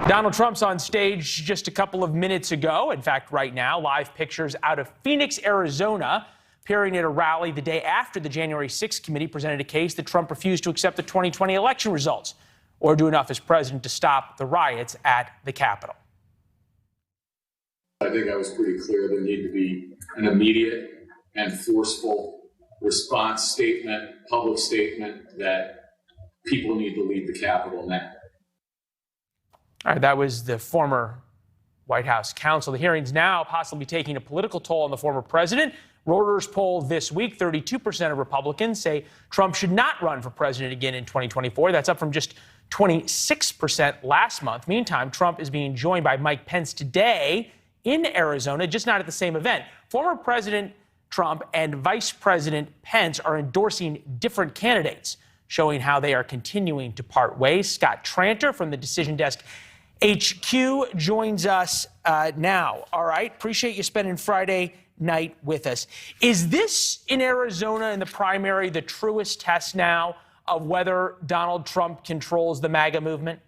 Donald Trump's on stage just a couple of minutes ago. In fact, right now, live pictures out of Phoenix, Arizona, appearing at a rally the day after the January 6th committee presented a case that Trump refused to accept the 2020 election results or do enough as president to stop the riots at the Capitol. I think I was pretty clear there needed to be an immediate and forceful response statement, public statement that people need to leave the Capitol now. All right, that was the former White House counsel. The hearing's now possibly taking a political toll on the former president. Reuters poll this week, 32% of Republicans say Trump should not run for president again in 2024. That's up from just 26% last month. Meantime, Trump is being joined by Mike Pence today in Arizona, just not at the same event. Former President Trump and Vice President Pence are endorsing different candidates, showing how they are continuing to part ways. Scott Tranter from the DecisionDesk HQ joins us now. All right, appreciate you spending Friday night with us. Is this in Arizona in the primary the truest test now of whether Donald Trump controls the MAGA movement?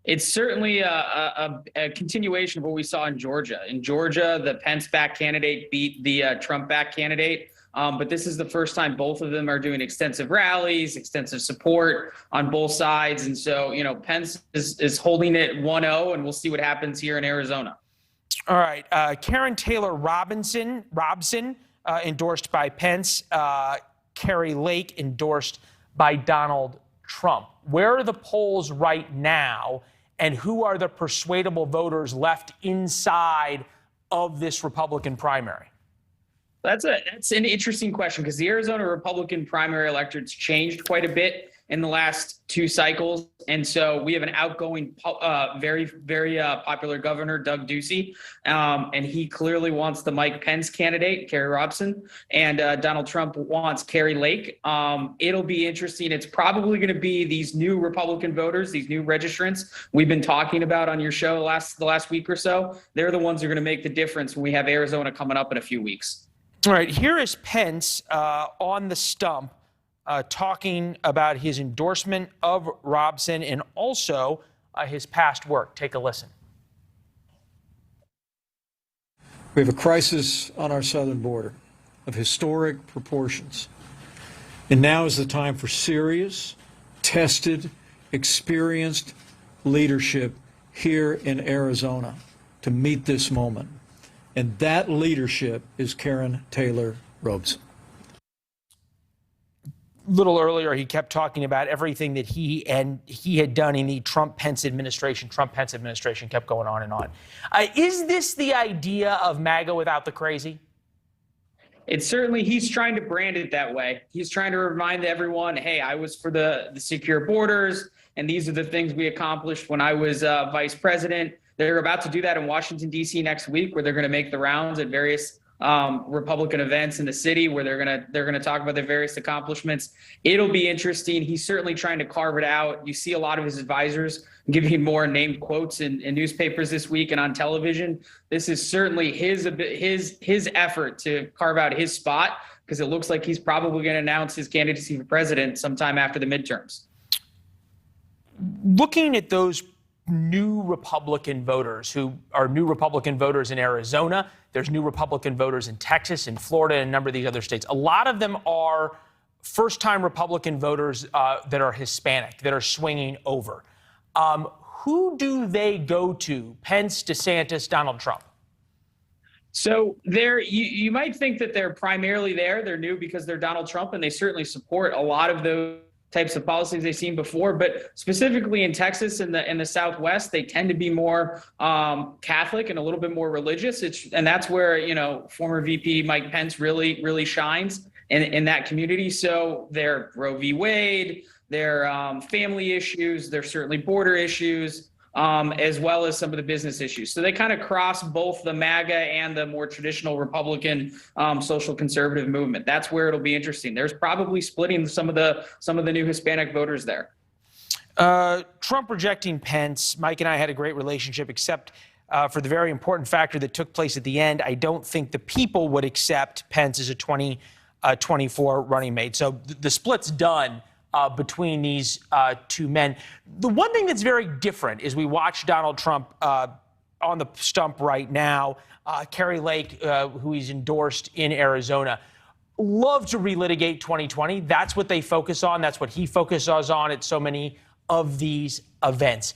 It's certainly a continuation of what we saw in Georgia. In Georgia, the Pence-backed candidate beat the Trump-backed candidate. But this is the first time both of them are doing extensive rallies, extensive support on both sides. And so, you know, Pence is holding it 1-0, and we'll see what happens here in Arizona. All right. Karen Taylor Robson, endorsed by Pence. Kari Lake endorsed by Donald Trump. Where are the polls right now, and who are the persuadable voters left inside of this Republican primary? That's an interesting question, because the Arizona Republican primary electorate's changed quite a bit in the last two cycles. And so we have an outgoing, very popular governor, Doug Ducey, and he clearly wants the Mike Pence candidate, Kari Robson, and Donald Trump wants Kari Lake. It'll be interesting. It's probably going to be these new Republican voters, these new registrants we've been talking about on your show the last week or so. They're the ones who are going to make the difference when we have Arizona coming up in a few weeks. All right, here is Pence on the stump talking about his endorsement of Robson and also his past work. Take a listen. We have a crisis on our southern border of historic proportions. And now is the time for serious, tested, experienced leadership here in Arizona to meet this moment. And that leadership is Karen Taylor Robson. A little earlier, he kept talking about everything that he had done in the Trump Pence administration. Trump Pence administration kept going on and on. Is this the idea of MAGA without the crazy? It's certainly, he's trying to brand it that way. He's trying to remind everyone, hey, I was for the secure borders, and these are the things we accomplished when I was vice president. They're about to do that in Washington, D.C. next week, where they're going to make the rounds at various Republican events in the city, where they're going to talk about their various accomplishments. It'll be interesting. He's certainly trying to carve it out. You see a lot of his advisors giving more named quotes in newspapers this week and on television. This is certainly his effort to carve out his spot, because it looks like he's probably going to announce his candidacy for president sometime after the midterms. Looking at those new Republican voters who are new Republican voters in Arizona, there's new Republican voters in Texas, in Florida, and a number of these other states. A lot of them are first-time Republican voters that are Hispanic, that are swinging over. Who do they go to? Pence, DeSantis, Donald Trump? So you might think that they're primarily there. They're new because they're Donald Trump, and they certainly support a lot of those types of policies they've seen before, but specifically in Texas and in the Southwest, they tend to be more Catholic and a little bit more religious. And that's where, you know, former VP Mike Pence really shines in that community. So they're Roe v. Wade, they're family issues, they're certainly border issues, as well as some of the business issues. So they kind of cross both the MAGA and the more traditional Republican social conservative movement. That's where it'll be interesting. There's probably splitting some of the new Hispanic voters there. Trump rejecting Pence. Mike and I had a great relationship, except for the very important factor that took place at the end. I don't think the people would accept Pence as a 2024 running mate. So the split's done. between these two men. The one thing that's very different is we watch Donald Trump on the stump right now. Kari Lake, who he's endorsed in Arizona, love to relitigate 2020. That's what they focus on. That's what he focuses on at so many of these events.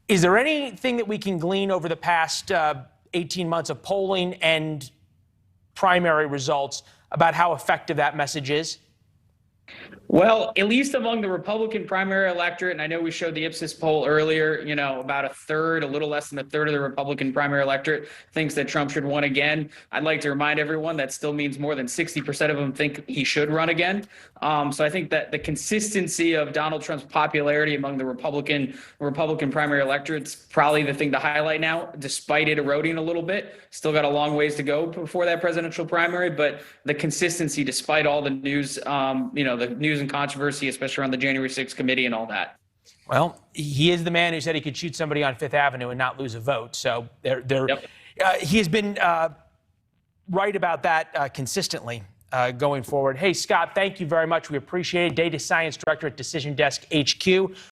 Is there anything that we can glean over the past 18 months of polling and primary results about how effective that message is? Well, at least among the Republican primary electorate, and I know we showed the Ipsos poll earlier, about a third, a little less than a third of the Republican primary electorate thinks that Trump should run again. I'd like to remind everyone that still means more than 60% of them think he should run again. So I think that the consistency of Donald Trump's popularity among the Republican primary electorate's probably the thing to highlight now, despite it eroding a little bit. Still got a long ways to go before that presidential primary, but the consistency, despite all the news, the news and controversy, especially around the January 6th committee and all that. Well, he is the man who said he could shoot somebody on Fifth Avenue and not lose a vote. So he has been right about that consistently going forward. Hey, Scott, thank you very much. We appreciate it. Data Science Director at DecisionDesk HQ.